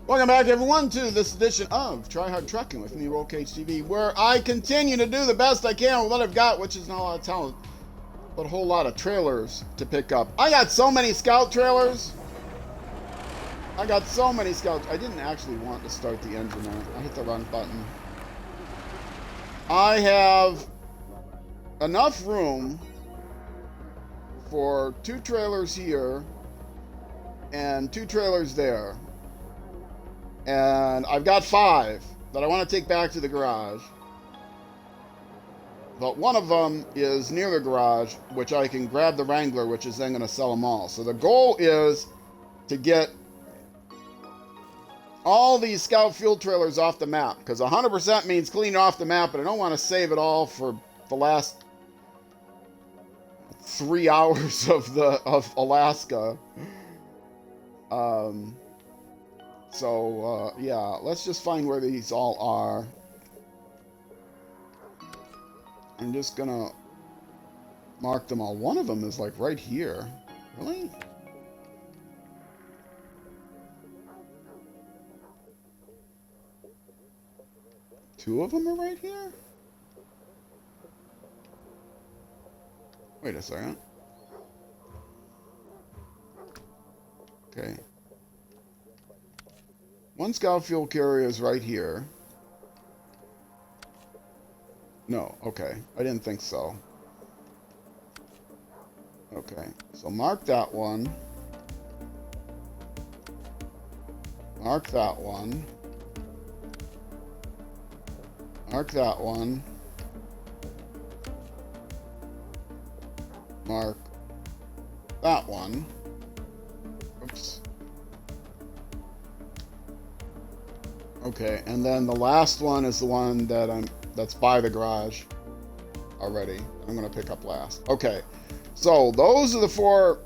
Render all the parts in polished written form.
Welcome back, everyone, to this edition of Try Hard Trucking with me, Roll Cage TV, where I continue to do the best I can with what I've got, which is not a lot of talent, but a whole lot of trailers to pick up. I got so many Scout trailers. I got so many Scouts. I didn't actually want to start the engine there. I hit the wrong button. I have enough room for 2 trailers here and 2 trailers there. And I've got 5 that I want to take back to the garage. But one of them is near the garage, which I can grab the Wrangler, which is then going to sell them all. So the goal is to get all these Scout fuel trailers off the map, because 100% means clean off the map, but I don't want to save it all for the last 3 hours of Alaska. Yeah, let's just find where these all are. I'm just gonna mark them all. One of them is like right here. Really? Two of them are right here? Wait a second. Okay. One Scout fuel carrier is right here. No, okay. I didn't think so. Okay, so mark that one. Mark that one. Mark that one. Mark that one. Oops. Okay, and then the last one is the one that's by the garage already. I'm gonna pick up last. Okay, so those are the 4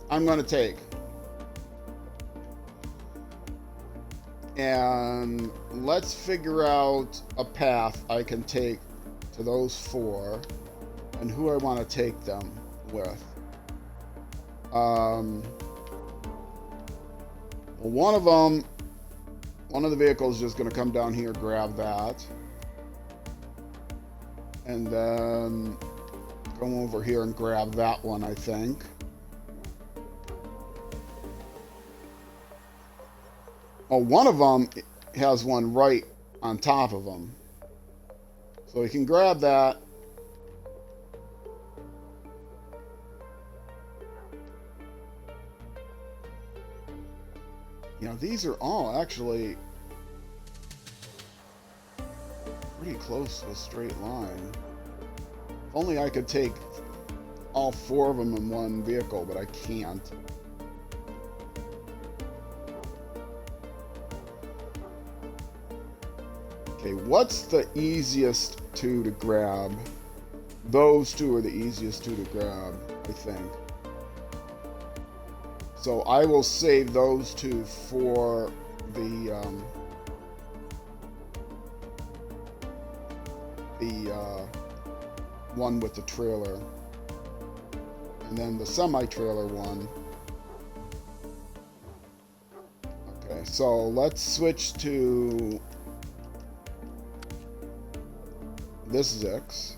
I'm gonna take. And let's figure out a path I can take to those 4 and who I want to take them with. Well, one of the vehicles is just going to come down here, grab that, and then go over here and grab that one, I think. Oh, one of them has one right on top of them. So we can grab that. You know, these are all actually pretty close to a straight line. If only I could take all 4 of them in one vehicle, but I can't. Okay, what's the easiest 2 to grab? Those 2 are the easiest 2 to grab, I think. So I will save those 2 for the one with the trailer, and then the semi-trailer one. Okay, so let's switch to this Zix.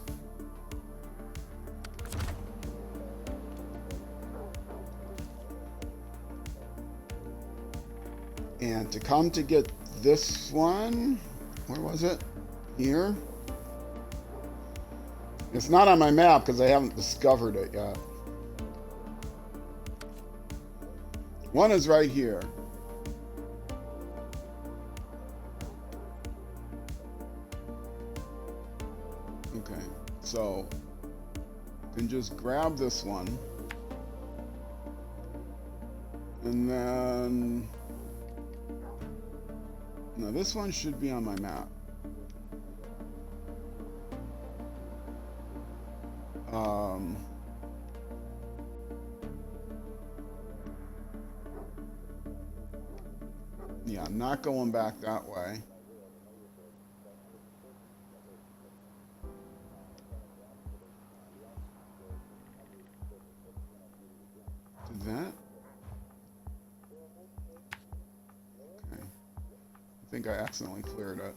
And to come to get this one, where was it? Here? It's not on my map because I haven't discovered it yet. One is right here. Okay, so you can just grab this one. And then, no, this one should be on my map. Yeah, I'm not going back that way. To that? Okay. think I accidentally cleared it.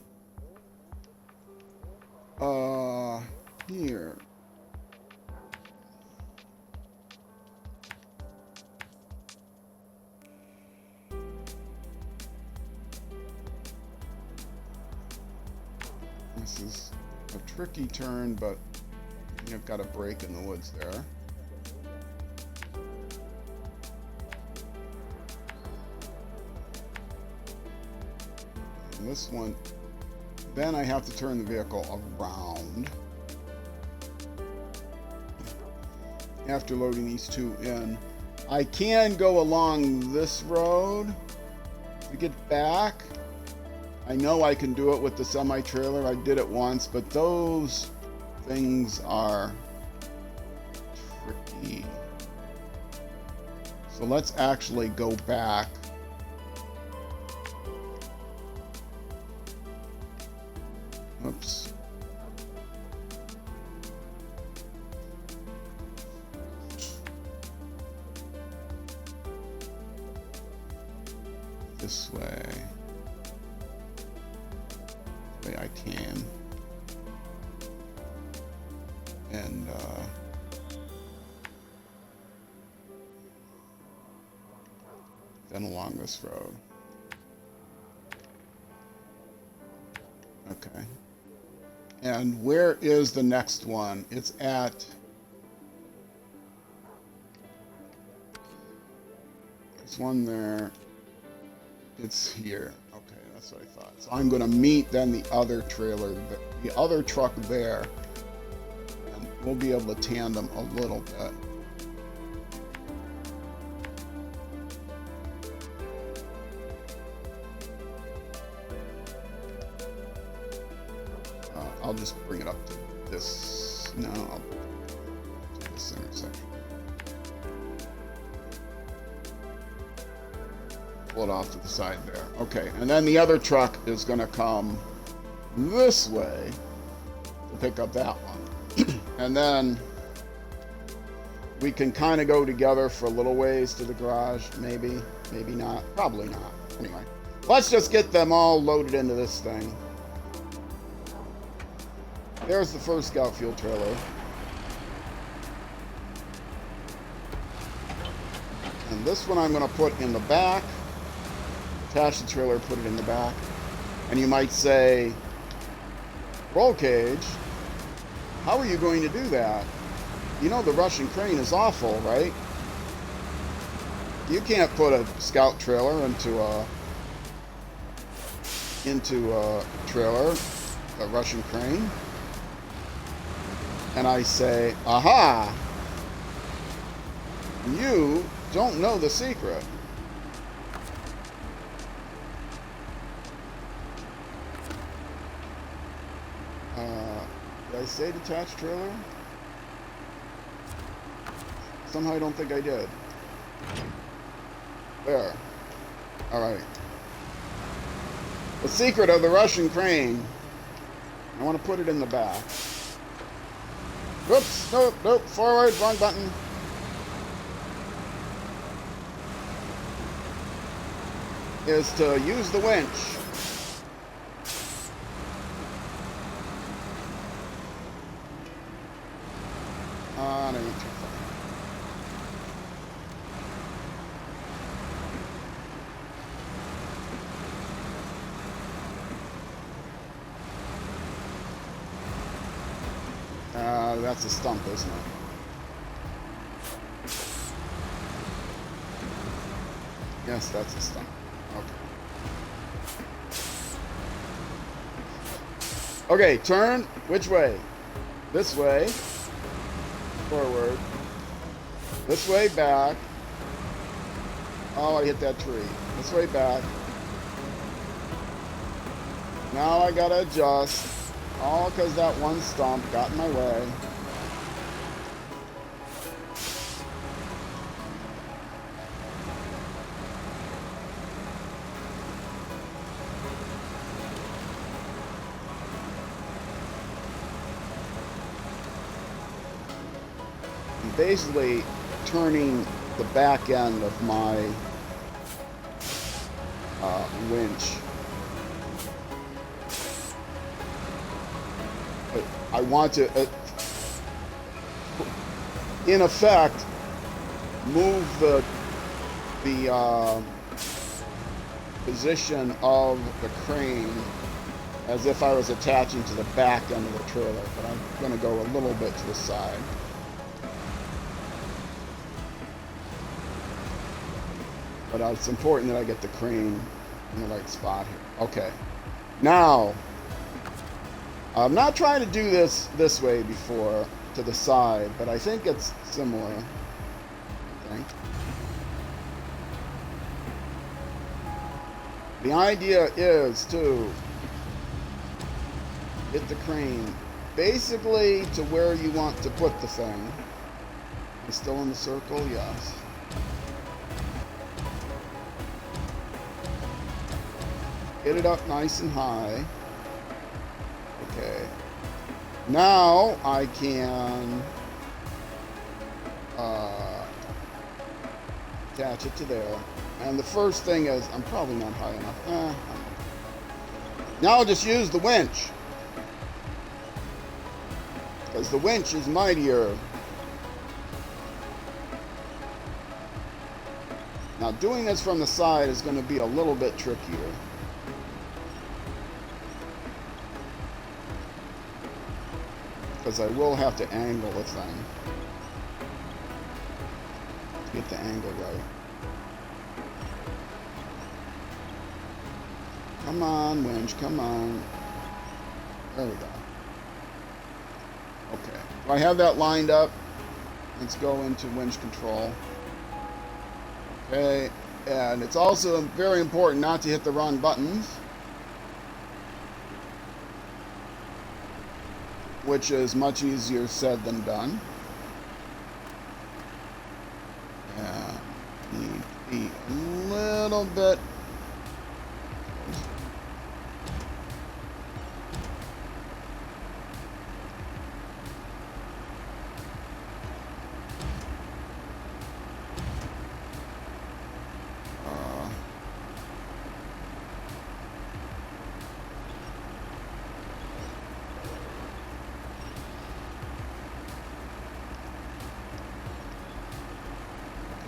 Here. This is a tricky turn, but you've got a break in the woods there. And this one, then I have to turn the vehicle around after loading these two in. I can go along this road to get back. I know I can do it with the semi-trailer. I did it once, but those things are tricky. So let's actually go back. Oops. This way. The way I can. And then along this road. Okay. And where is the next one? It's at... There's one there. It's here. Okay, that's what I thought. So I'm going to meet then the other trailer, the other truck there. And we'll be able to tandem a little bit. I'll just bring it up to this. No, I'll do this intersection. Pull it off to the side there. Okay, and then the other truck is going to come this way to pick up that one. And then we can kind of go together for a little ways to the garage. Maybe, maybe not. Probably not. Anyway, let's just get them all loaded into this thing. There's the first Scout Fuel trailer. And this one I'm going to put in the back. Attach the trailer, put it in the back. And you might say, roll cage, how are you going to do that? You know the Russian crane is awful, right? You can't put a Scout trailer into a trailer, a Russian crane. And I say, aha! You don't know the secret. Did I say detached trailer? Somehow I don't think I did. There. Alright. The secret of the Russian crane. I want to put it in the back. Whoops, nope, forward, wrong button. Is to use the winch. No, you're too far. That's a stump, isn't it? Yes, that's a stump. Okay. Okay, turn. Which way? This way. Forward. This way back. Oh, I hit that tree. This way back. Now I gotta adjust. All because that one stump got in my way. I'm basically turning the back end of my winch I want to, in effect, move the position of the crane as if I was attaching to the back end of the trailer, but I'm going to go a little bit to the side. But it's important that I get the crane in the right spot here. Okay. Now, I'm not trying to do this way before, to the side, but I think it's similar. I think. The idea is to get the crane basically to where you want to put the thing. It's still in the circle, yes. Get it up nice and high. Okay. Now I can attach it to there. And the first thing is, I'm probably not high enough. Now I'll just use the winch, because the winch is mightier. Now doing this from the side is going to be a little bit trickier. Because I will have to angle the thing. Get the angle right. Come on, winch, come on. There we go. Okay. Do I have that lined up? Let's go into winch control. Okay. And it's also very important not to hit the wrong buttons, which is much easier said than done. And need to be a little bit.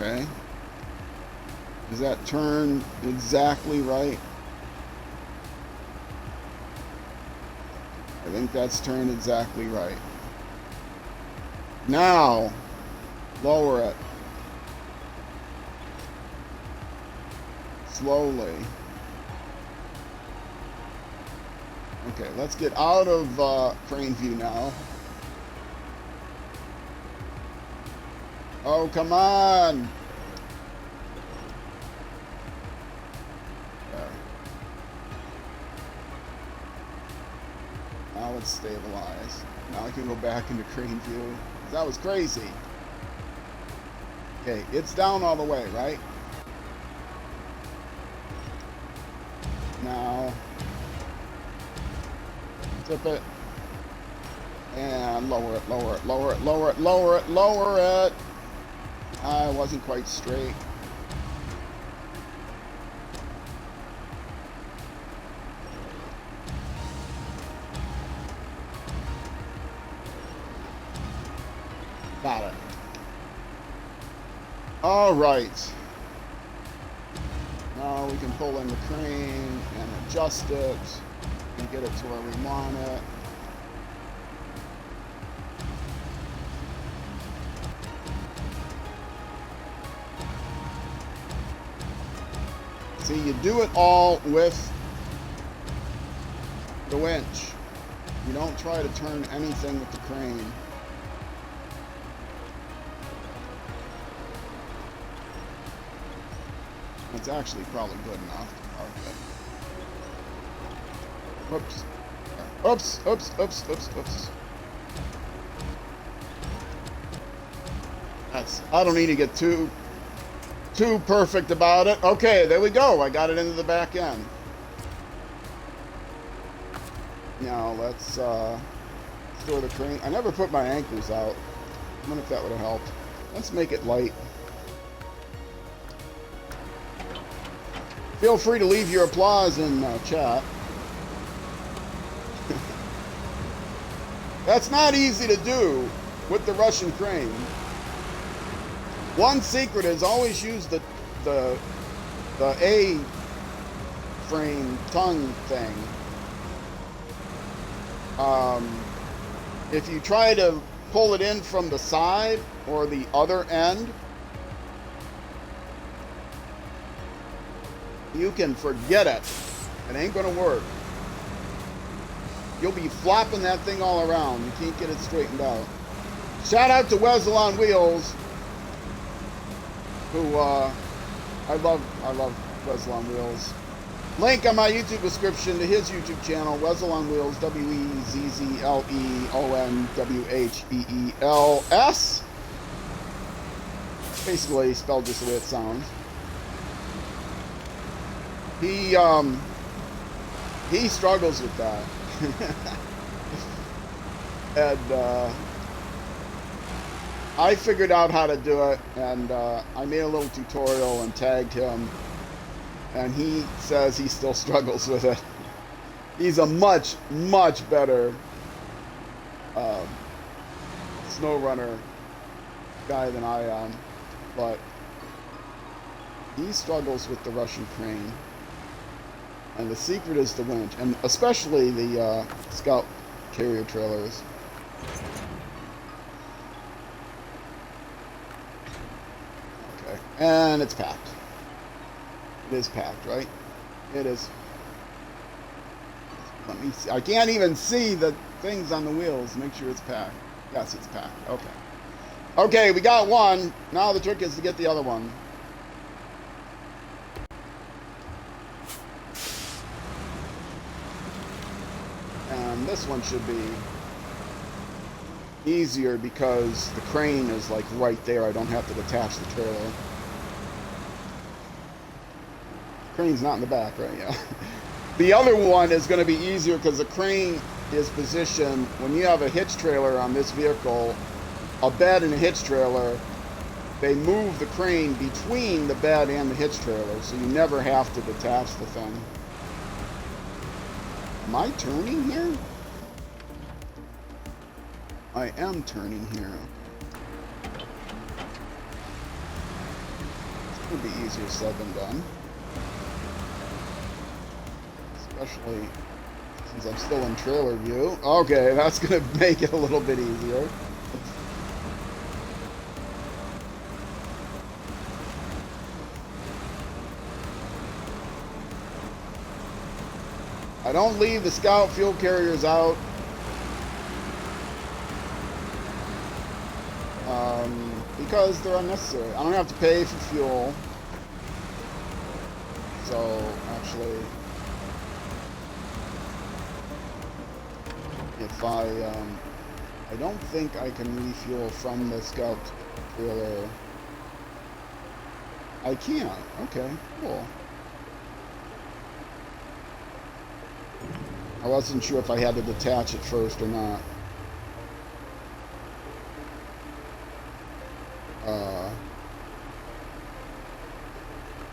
Okay. Does that turn exactly right? I think that's turned exactly right. Now, lower it. Slowly. Okay, let's get out of crane view now. Oh, come on! There. Now let's stabilize. Now I can go back into crane view. That was crazy. Okay, it's down all the way, right? Now, tip it. And lower it, lower it, lower it, lower it, lower it, lower it. I wasn't quite straight. Got it. All right. Now we can pull in the crane and adjust it and get it to where we want it. See, you do it all with the winch. You don't try to turn anything with the crane. It's actually probably good enough. Okay. Whoops. Oops, oops, oops, oops, oops. I don't need to get too perfect about it. Okay, there we go. I got it into the back end. Now let's store the crane. I never put my anchors out. I wonder if that would have helped. Let's make it light. Feel free to leave your applause in chat. That's not easy to do with the Russian crane. One secret is always use the A-frame tongue thing. If you try to pull it in from the side or the other end, you can forget it. It ain't gonna work. You'll be flopping that thing all around. You can't get it straightened out. Shout out to Wessel on Wheels, who I love Wessel on Wheels. Link on my YouTube description to his YouTube channel, Wessel on Wheels, WEZZLEONWHEELS. Basically spelled just the way it sounds. He struggles with that. And I figured out how to do it, and I made a little tutorial and tagged him, and he says he still struggles with it. He's a much better SnowRunner guy than I am, but he struggles with the Russian crane. And the secret is the winch, and especially the Scout carrier trailers. Okay, and it's packed. It is packed, right? It is. Let me see. I can't even see the things on the wheels. Make sure it's packed. Yes, it's packed. Okay. Okay, we got one. Now the trick is to get the other one. And this one should be easier because the crane is like right there. I don't have to detach the trailer. The crane's not in the back, right? Yeah. The other one is going to be easier because the crane is positioned when you have a hitch trailer on this vehicle, a bed and a hitch trailer. They move the crane between the bed and the hitch trailer, so you never have to detach the thing. Am I turning here? I am turning here. It's going to be easier said than done. Especially since I'm still in trailer view. Okay, that's going to make it a little bit easier. I don't leave the Scout fuel carriers out. Because they're unnecessary. I don't have to pay for fuel. So, actually, if I don't think I can refuel from the Scout trailer. I can. Okay, cool. I wasn't sure if I had to detach it first or not.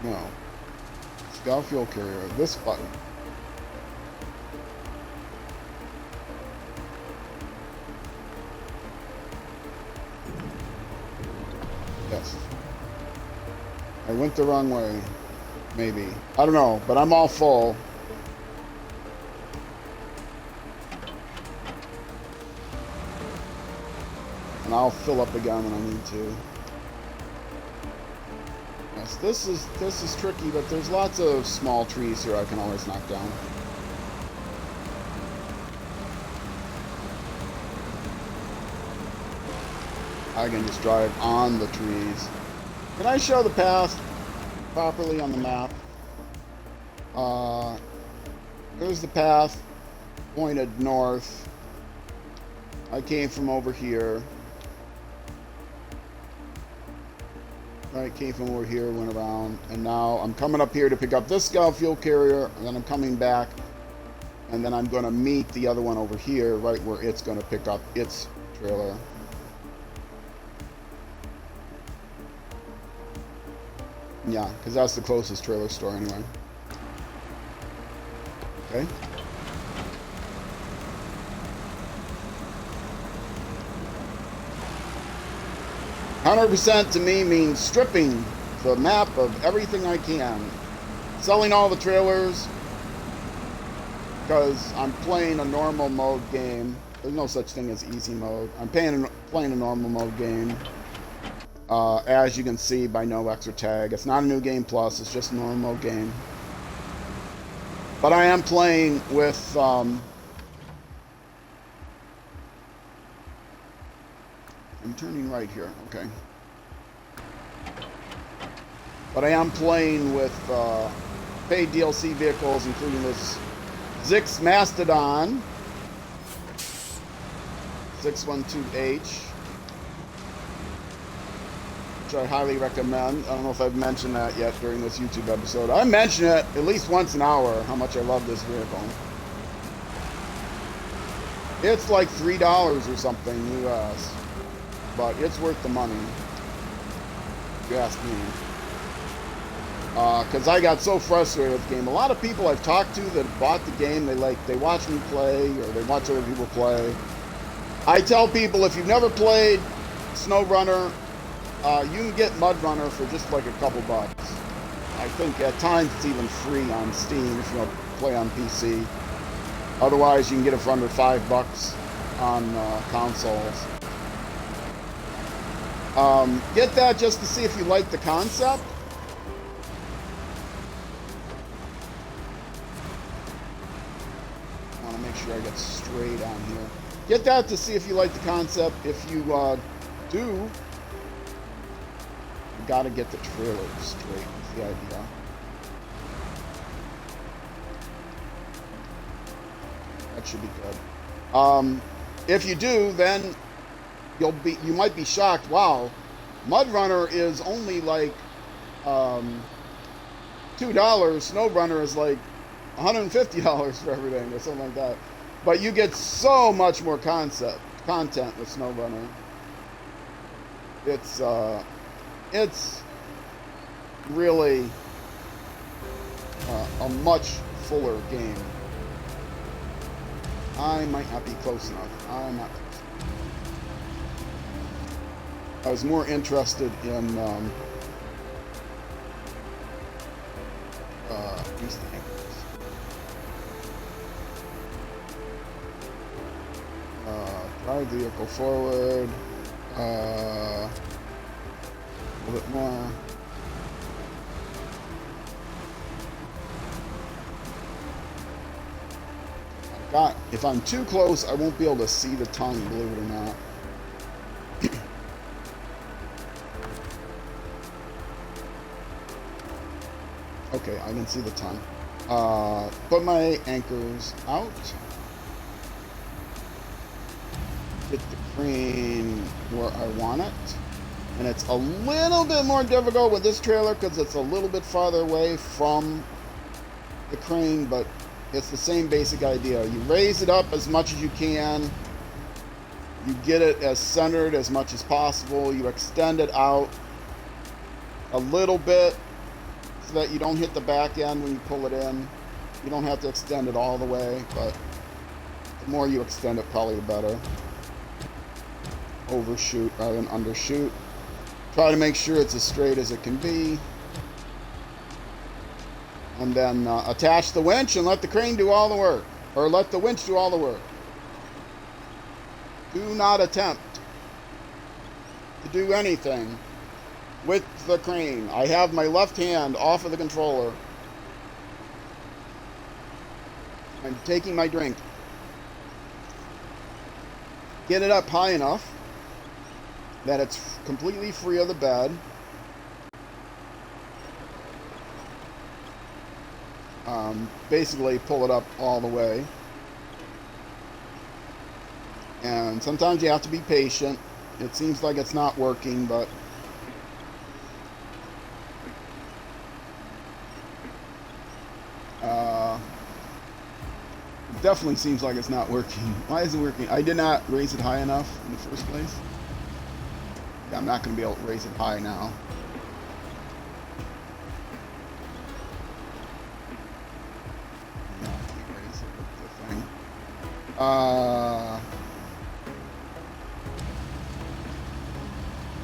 No. Scout fuel carrier. This button. Yes. I went the wrong way. Maybe. I don't know, but I'm all full. And I'll fill up again when I need to. Yes, this is tricky, but there's lots of small trees here I can always knock down. I can just drive on the trees. Can I show the path properly on the map? Here's the path, pointed north. I came from over here. Right, came from over here, went around, and now I'm coming up here to pick up this Scout fuel carrier, and then I'm coming back, and then I'm going to meet the other one over here, right where it's going to pick up its trailer. Yeah, because that's the closest trailer store anyway. Okay. 100% to me means stripping the map of everything I can. Selling all the trailers, because I'm playing a normal mode game. There's no such thing as easy mode. I'm playing a normal mode game. As you can see by no extra tag. It's not a new game plus, it's just a normal mode game. But I am playing with I'm turning right here, okay. But I am playing with paid DLC vehicles, including this Zix Mastodon 612H, which I highly recommend. I don't know if I've mentioned that yet during this YouTube episode. I mention it at least once an hour, how much I love this vehicle. It's like $3 or something US, but it's worth the money, if you ask me. Because I got so frustrated with the game. A lot of people I've talked to that bought the game, they watch me play, or they watch other people play. I tell people, if you've never played SnowRunner, you can get MudRunner for just like a couple bucks. I think at times it's even free on Steam if you want to play on PC. Otherwise, you can get it for under $5 on consoles. Get that just to see if you like the concept. I want to make sure I get straight on here. Get that to see if you like the concept. If you do, you gotta get the trailer straight. Is the idea. That should be good. If you do, then you might be shocked. Wow, MudRunner is only like $2. SnowRunner is like $150 for everything, or something like that. But you get so much more content with SnowRunner. It's really a much fuller game. I might not be close enough. I'm not close enough. I was more interested in these things. Drive vehicle forward. A little bit more. If I'm too close, I won't be able to see the tongue, believe it or not. Okay, I can see the tongue. Put my anchors out. Get the crane where I want it. And it's a little bit more difficult with this trailer because it's a little bit farther away from the crane, but it's the same basic idea. You raise it up as much as you can. You get it as centered as much as possible. You extend it out a little bit so that you don't hit the back end when you pull it in. You don't have to extend it all the way, but the more you extend it, probably the better. Overshoot rather than undershoot. Try to make sure it's as straight as it can be. And then attach the winch and let the crane do all the work. Or let the winch do all the work. Do not attempt to do anything with the crane. I have my left hand off of the controller. I'm taking my drink. Get it up high enough that it's completely free of the bed. Basically pull it up all the way. And sometimes you have to be patient. It seems like it's not working, but it definitely seems like it's not working. Why is it working? I did not raise it high enough in the first place. Yeah, I'm not going to be able to raise it high now.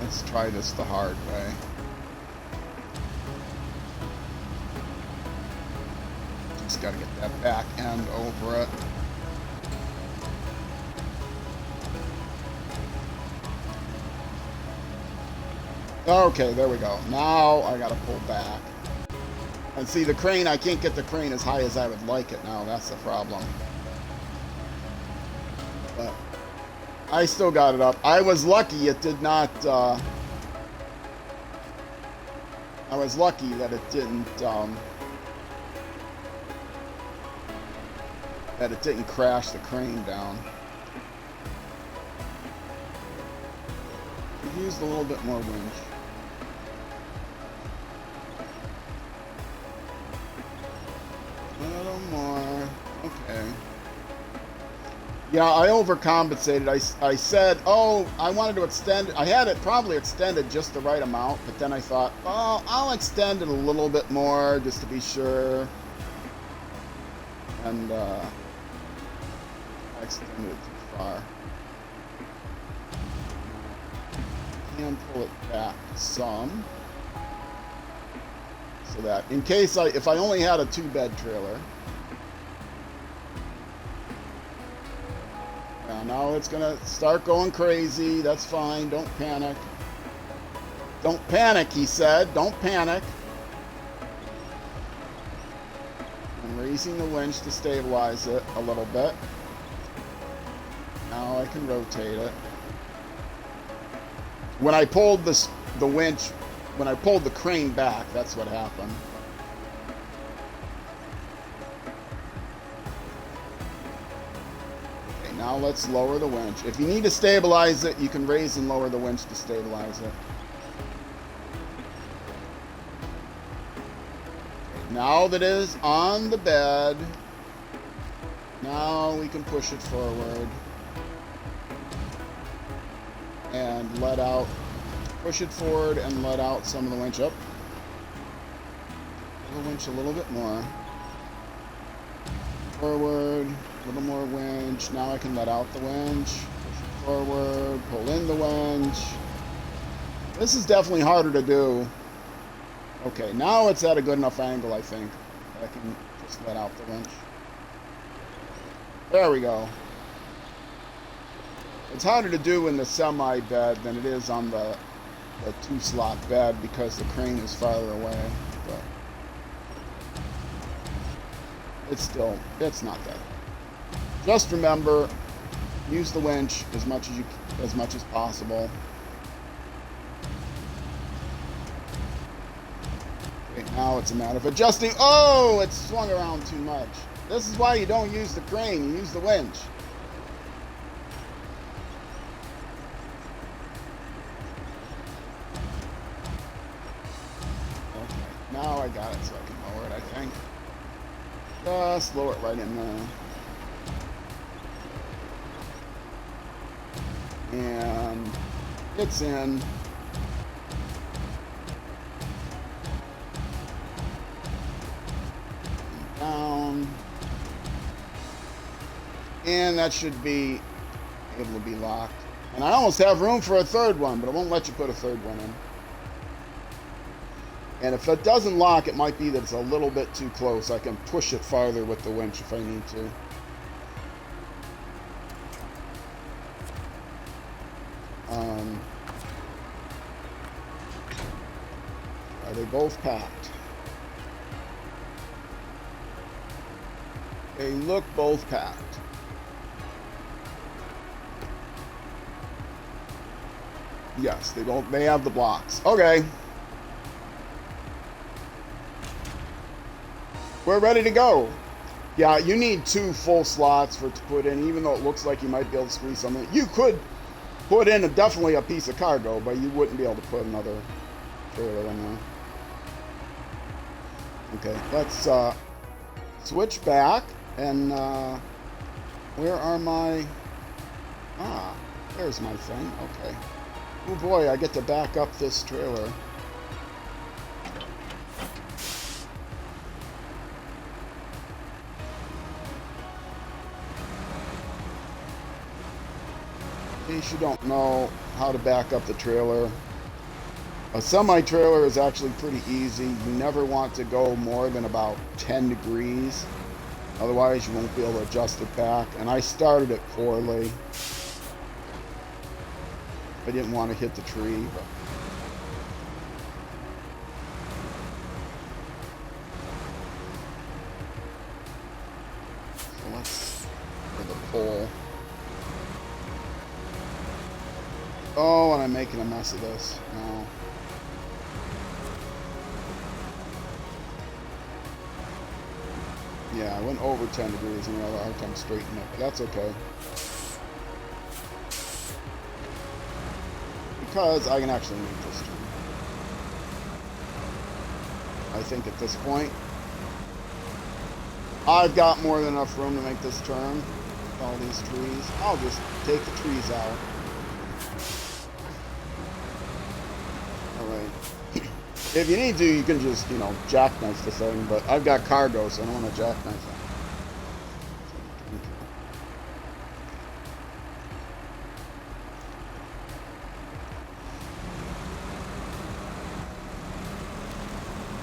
Let's Let's try this the hard way. Just gotta get that back end over it. Okay, there we go. Now I gotta pull back. And see, the crane, I can't get the crane as high as I would like it now. That's the problem. But I still got it up. I was lucky it did not, I was lucky that it didn't, crash the crane down. Used a little bit more winch. A little more. Okay. Yeah, I overcompensated. I said, oh, I wanted to extend it. I had it probably extended just the right amount, but then I thought, oh, I'll extend it a little bit more just to be sure. And I extended it too far. And pull it back some. So that in case if I only had a 2-bed trailer. Now it's gonna start going crazy. That's fine. Don't panic. Don't panic, he said. Don't panic. I'm raising the winch to stabilize it a little bit. Now I can rotate it. When I pulled the winch, when I pulled the crane back, that's what happened. Okay, now let's lower the winch. If you need to stabilize it, you can raise and lower the winch to stabilize it. Okay, now that it is on the bed, now we can push it forward. And let out, push it forward and let out some of the winch up. The winch a little bit more. Forward, a little more winch. Now I can let out the winch. Push it forward, pull in the winch. This is definitely harder to do. Okay, now it's at a good enough angle, I think. I can just let out the winch. There we go. It's harder to do in the semi-bed than it is on the 2-slot bed because the crane is farther away. But it's not that. Just remember, use the winch as much as possible. Okay, now it's a matter of adjusting. Oh, it's swung around too much. This is why you don't use the crane, you use the winch. Now I got it so I can lower it, I think. Just lower it right in there. And it's in. And down. And that should be able to be locked. And I almost have room for a third one, but it won't let you put a third one in. And if it doesn't lock, it might be that it's a little bit too close. I can push it farther with the winch if I need to. Are they both packed? They look both packed. Yes, they have the blocks. Okay. We're ready to go. Yeah, you need 2 full slots to put in, even though it looks like you might be able to squeeze something. You could put in definitely a piece of cargo, but you wouldn't be able to put another trailer in there. Okay, let's switch back, and where are my... Ah, there's my thing. Okay. Oh boy, I get to back up this trailer. In case you don't know how to back up the trailer, A semi-trailer is actually pretty easy. You never want to go more than about 10 degrees. Otherwise, you won't be able to adjust it back. And I started it poorly. I didn't want to hit the tree, but... So let's for the pole. Oh, and I'm making a mess of this. No. Yeah, I went over 10 degrees and I had a hard time straightening it, but that's okay. Because I can actually make this turn. I think at this point, I've got more than enough room to make this turn with all these trees. I'll just take the trees out. Alright. If you need to, you can just, you know, jackknife the thing, but I've got cargo, so I don't want to jackknife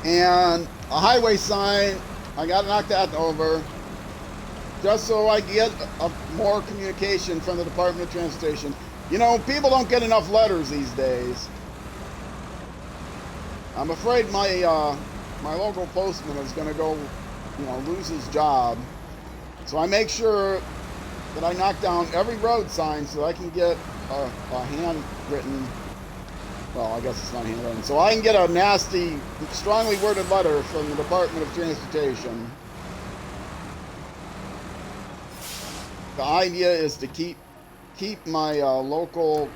it. And a highway sign, I got to knock that over, just so I can get more communication from the Department of Transportation. You know, people don't get enough letters these days. I'm afraid my my local postman is going to go, you know, lose his job. So I make sure that I knock down every road sign so I can get a handwritten, well, I guess it's not handwritten, so I can get a nasty, strongly worded letter from the Department of Transportation. The idea is to keep my local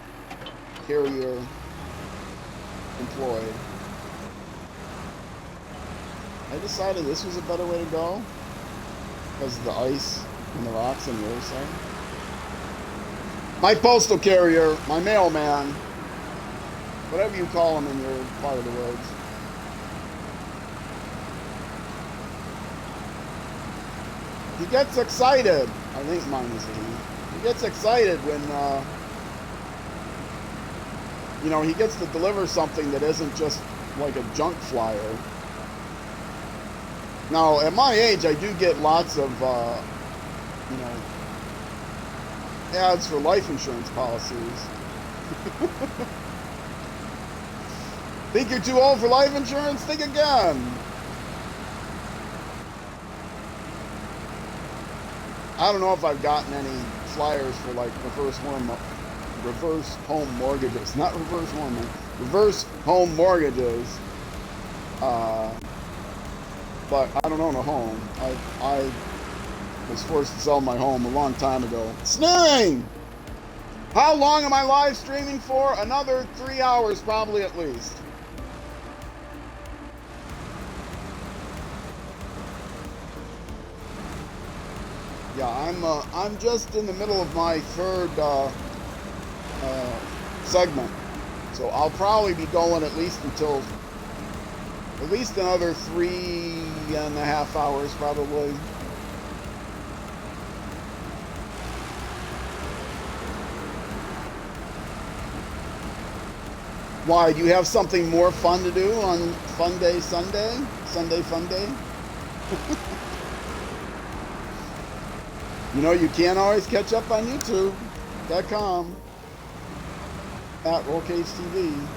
carrier employed. I decided this was a better way to go because of the ice and the rocks on the other side. My postal carrier, my mailman, whatever you call him in your part of the woods. He gets excited. I think mine is a he. He gets excited when, you know, he gets to deliver something that isn't just like a junk flyer. Now, at my age, I do get lots of, you know, ads for life insurance policies. Think you're too old for life insurance? Think again. I don't know if I've gotten any flyers for like reverse home mortgages. Not reverse home mortgages. But I don't own a home. I was forced to sell my home a long time ago. Sneering! How long am I live streaming for? Another 3 hours, probably at least. Yeah, I'm just in the middle of my third segment, so I'll probably be going at least until at least another 3.5 hours, probably. Why, do you have something more fun to do on Fun Day Sunday? Sunday Fun Day? You know, you can't always catch up on YouTube.com at RollCageTV.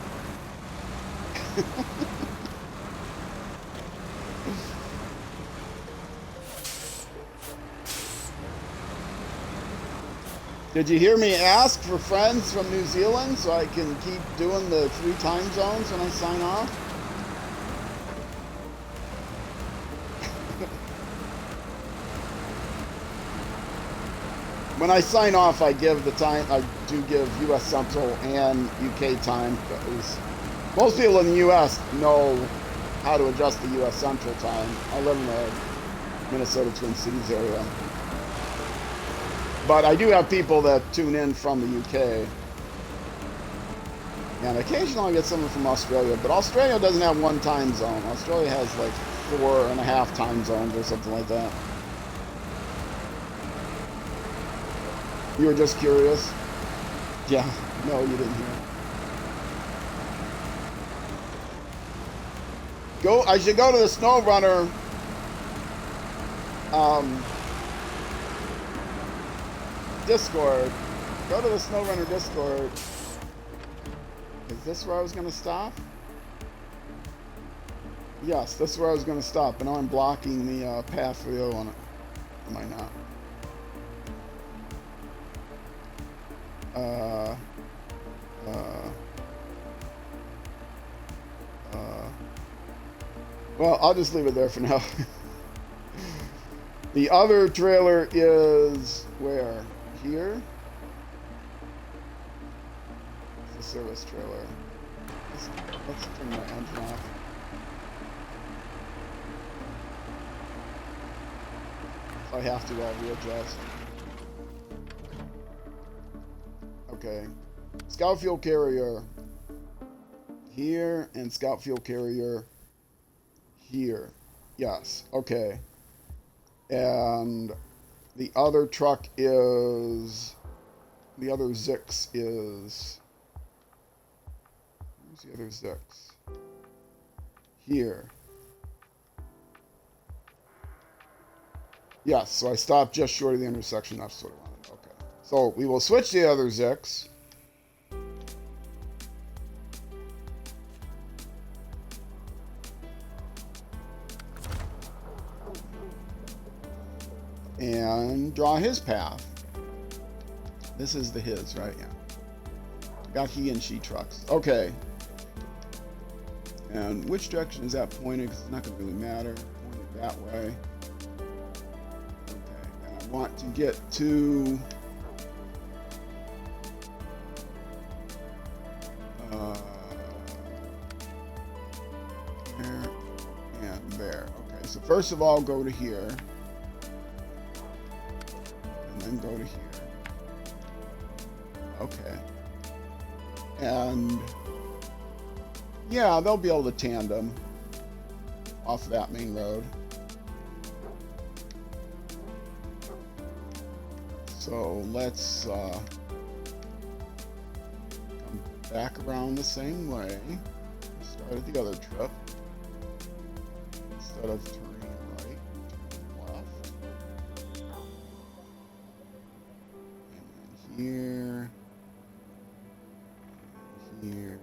Did you hear me ask for friends from New Zealand so I can keep doing the 3 time zones when I sign off? When I sign off, I give the time, I do give US Central and UK time, because most people in the US know how to adjust the US Central time. I live in the Minnesota Twin Cities area. But I do have people that tune in from the UK. And occasionally I get someone from Australia, but Australia doesn't have 1 time zone. Australia has like 4.5 time zones or something like that. You were just curious? Yeah, no, you didn't hear. I should go to the SnowRunner Discord. Go to the SnowRunner Discord. Is this where I was going to stop? Yes, this is where I was going to stop, but now I'm blocking the path for the other one. Am I not? Well, I'll just leave it there for now. The other trailer is where? Here? It's the service trailer. Let's turn my engine off. If I have to, I'll readjust. Okay. Scout fuel carrier here and scout fuel carrier here. Yes. Okay. And the other truck is, the other Zix is, where's the other Zix? Here. Yes, so I stopped just short of the intersection. That's what I wanted. Okay. So we will switch the other Zix. And draw his path. This is the his, right? Yeah. Got he and she trucks. Okay. And which direction is that pointing? Because it's not going to really matter. Pointed that way. Okay. And I want to get to there and there. Okay. So first of all, go to here. And go to here. Okay. And yeah, they'll be able to tandem off that main road. So let's come back around the same way. Start at the other trip. Instead of turning right, turn left. Here, here,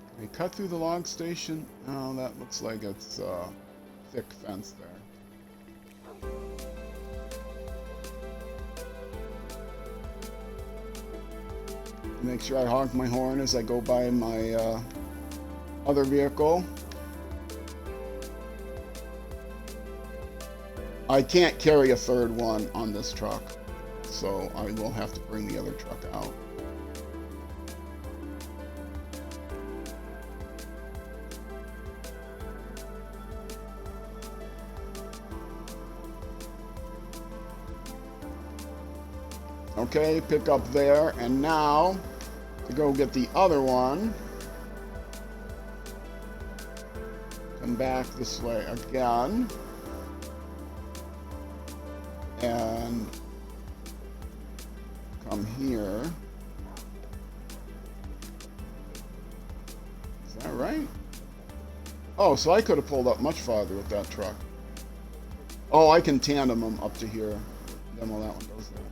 can we cut through the log station? Oh, that looks like it's thick fence there. Make sure I honk my horn as I go by my other vehicle. I can't carry a third one on this truck, so I will have to bring the other truck out. Okay, pick up there, and now to go get the other one. Come back this way again. And come here. Is that right? Oh, so I could have pulled up much farther with that truck. Oh, I can tandem them up to here. Then while that one goes there.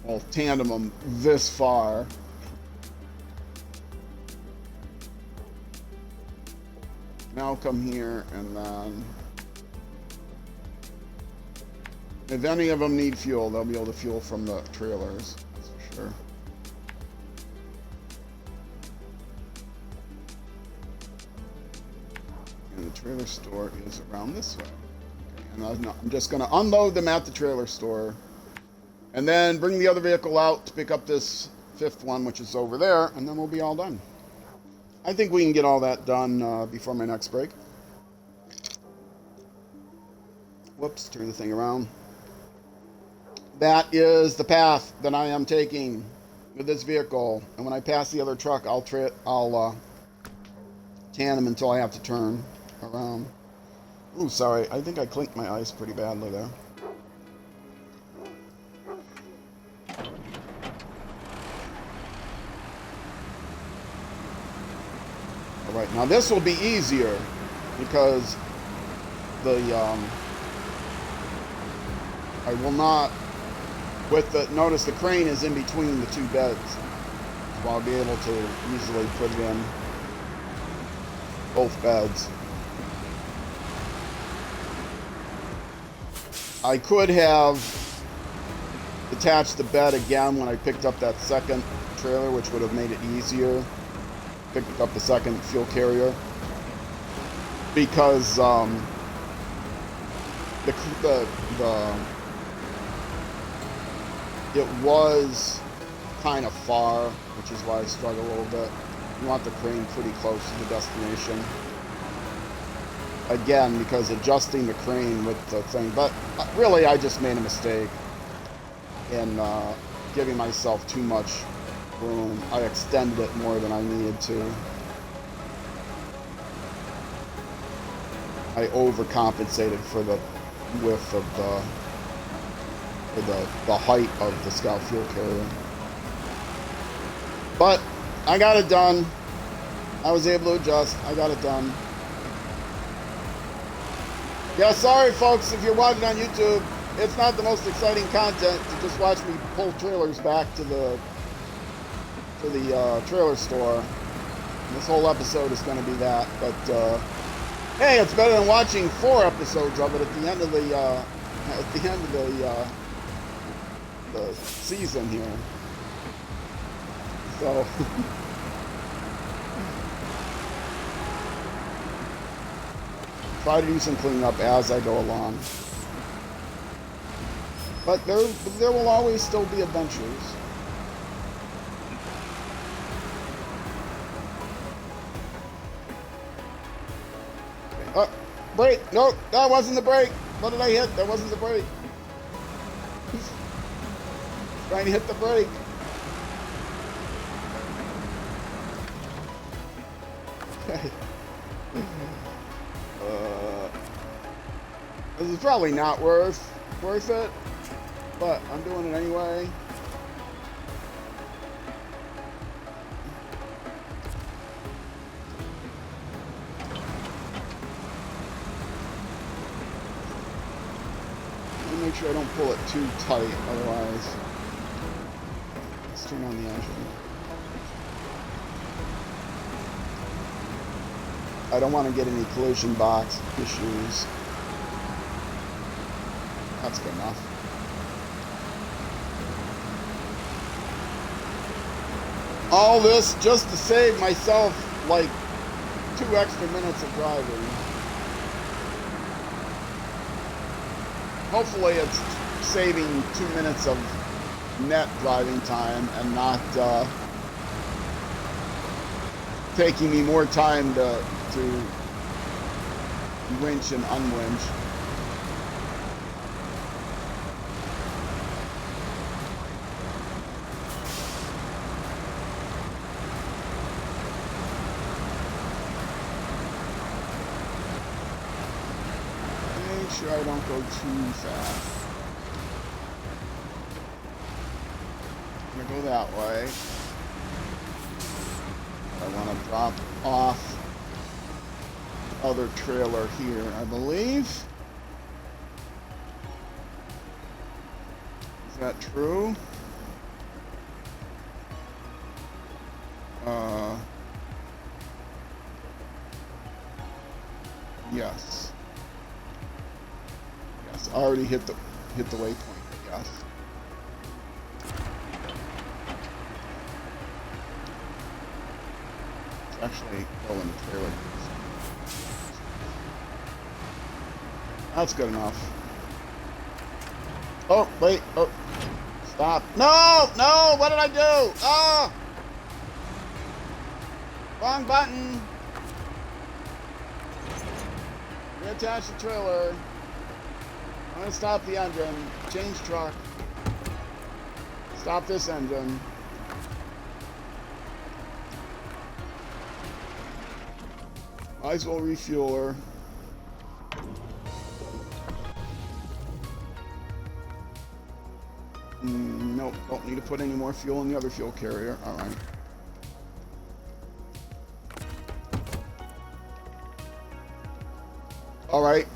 I'll tandem them this far. Now come here and then if any of them need fuel, they'll be able to fuel from the trailers, that's for sure. And the trailer store is around this way. Okay, and I'm just going to unload them at the trailer store and then bring the other vehicle out to pick up this fifth one, which is over there, and then we'll be all done. I think we can get all that done before my next break. Whoops, turn the thing around. That is the path that I am taking with this vehicle. And when I pass the other truck, I'll tandem until I have to turn around. Ooh, sorry. I think I clinked my ice pretty badly there. Alright, now this will be easier because the, I will not, with the, notice the crane is in between the two beds. So I'll be able to easily put it in both beds. I could have attached the bed again when I picked up that second trailer, which would have made it easier. Picked up the second fuel carrier because it was kind of far, which is why I struggle a little bit. You want the crane pretty close to the destination. Again, because adjusting the crane with the thing, but really I just made a mistake in giving myself too much room. I extended it more than I needed to. I overcompensated for the width of the height of the Scout fuel carrier. But I got it done. I was able to adjust. I got it done. Yeah, sorry folks, if you're watching on YouTube, it's not the most exciting content to just watch me pull trailers back to the trailer store. This whole episode is going to be that, but hey, it's better than watching 4 episodes of it at the end of the season here. So try to do some cleanup as I go along. But there will always still be adventures. Brake! Nope, that wasn't the brake! What did I hit? That wasn't the brake. Trying to hit the brake. This is probably not worth it, but I'm doing it anyway. Make sure I don't pull it too tight, otherwise. Let's turn on the engine. I don't want to get any collision box issues. That's good enough. All this just to save myself like 2 extra minutes of driving. Hopefully it's saving 2 minutes of net driving time and not taking me more time to winch and unwinch. Make sure I don't go too fast. I'm gonna go that way. I want to drop off the other trailer here, I believe. Is that true? Yes. Yes, I already hit the waypoint, I guess. It's actually going the trailer. That's good enough. Oh, wait, oh. Stop. No! No! What did I do? Ah! Wrong button. Reattach the trailer. I'm gonna stop the engine. Change truck. Stop this engine. Might as well refuel her. Nope, don't need to put any more fuel in the other fuel carrier. All right. All right.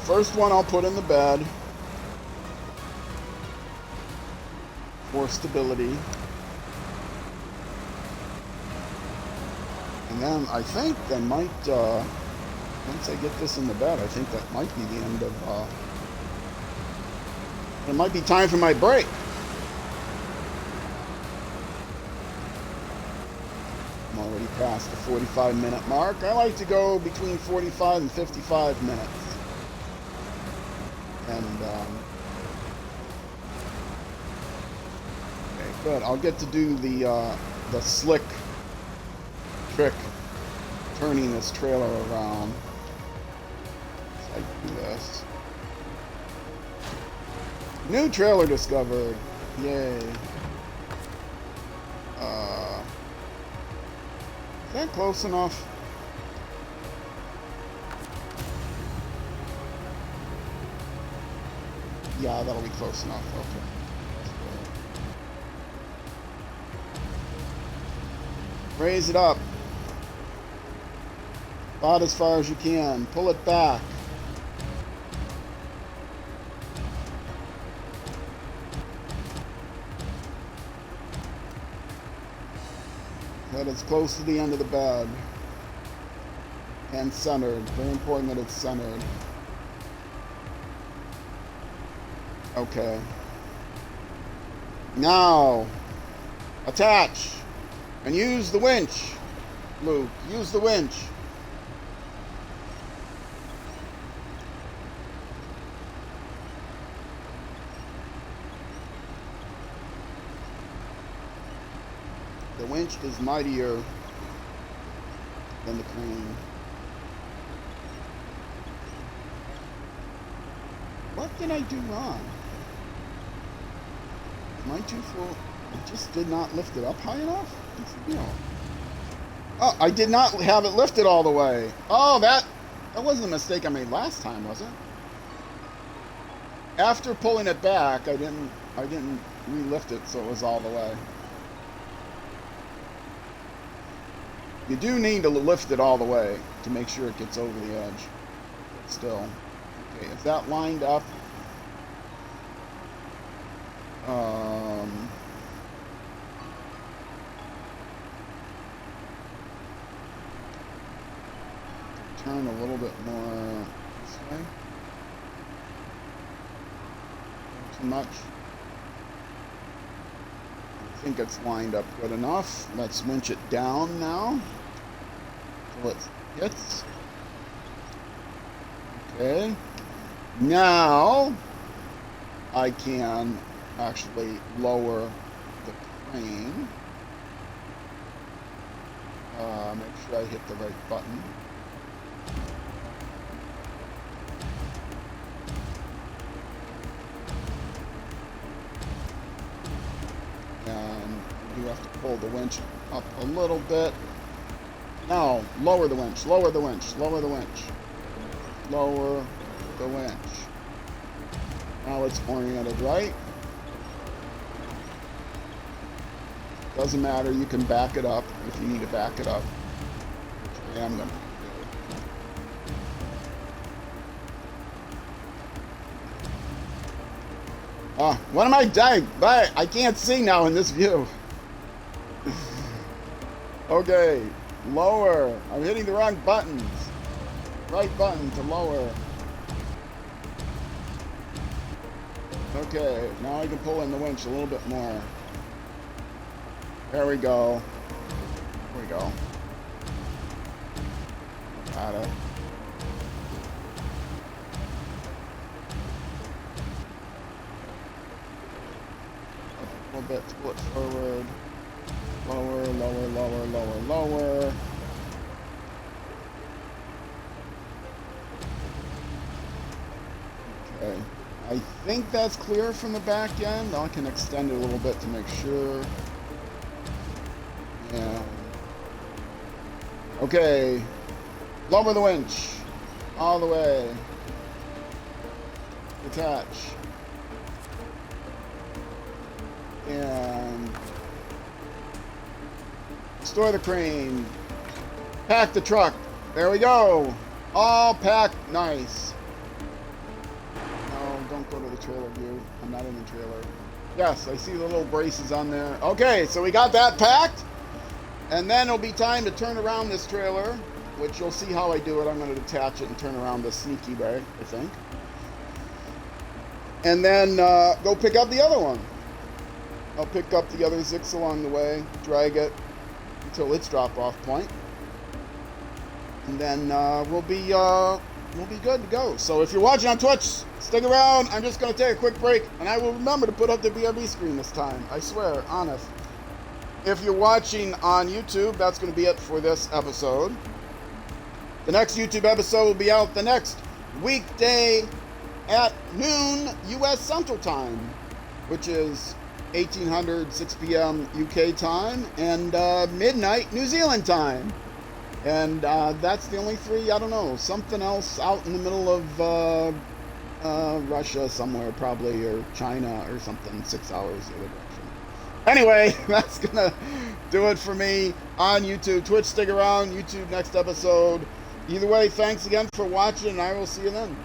First one I'll put in the bed for stability. And then I think that might, once I get this in the bed, I think that might be the end of, it might be time for my break. I'm already past the 45-minute mark. I like to go between 45 and 55 minutes. And, okay, good. I'll get to do the slick trick, turning this trailer around. So I do this. New trailer discovered. Yay. Is that close enough? Yeah, that'll be close enough. Okay. Raise it up. About as far as you can. Pull it back. That it's close to the end of the bed. And centered. Very important that it's centered. Okay. Now, attach. And use the winch. Luke, use the winch. The winch is mightier than the crane. What did I do wrong? Am I too full? I just did not lift it up high enough? Oh, I did not have it lifted all the way. Oh, that wasn't a mistake I made last time, was it? After pulling it back, I didn't re-lift it so it was all the way. You do need to lift it all the way to make sure it gets over the edge. Still. Okay, is that lined up? Turn a little bit more this way. Too much. I think it's lined up good enough. Let's winch it down now. So it hits. Okay. Now I can actually lower the crane. Make sure I hit the right button. And you have to pull the winch up a little bit. Now, lower the winch, lower the winch, lower the winch. Lower the winch. Now it's oriented right. Doesn't matter, you can back it up if you need to back it up. Which I am going to do. What am I doing? I can't see now in this view. Okay, lower. I'm hitting the wrong buttons. Right button to lower. Okay, now I can pull in the winch a little bit more. There we go. There we go. Got it. A little bit, pull it forward. Lower, lower, lower, lower, lower. Okay. I think that's clear from the back end. I can extend it a little bit to make sure. Yeah. Okay. Lower the winch. All the way. Detach. And store the crane. Pack the truck. There we go. All packed. Nice. No, don't go to the trailer view. I'm not in the trailer. Yes, I see the little braces on there. Okay, so we got that packed. And then it'll be time to turn around this trailer, which you'll see how I do it. I'm going to detach it and turn around the sneaky way, I think. And then go pick up the other one. I'll pick up the other Zix along the way, drag it until its drop-off point. And then we'll be good to go. So if you're watching on Twitch, stick around. I'm just going to take a quick break, and I will remember to put up the BRB screen this time. I swear, honest. If you're watching on YouTube, that's going to be it for this episode. The next YouTube episode will be out the next weekday at noon U.S. Central Time, which is 1800, 6 p.m. UK time, and midnight New Zealand time. And that's the only three, I don't know, something else out in the middle of Russia somewhere probably, or China or something, 6 hours the other direction. Anyway, that's gonna do it for me on YouTube. Twitch, stick around. YouTube next episode. Either way, thanks again for watching, and I will see you then.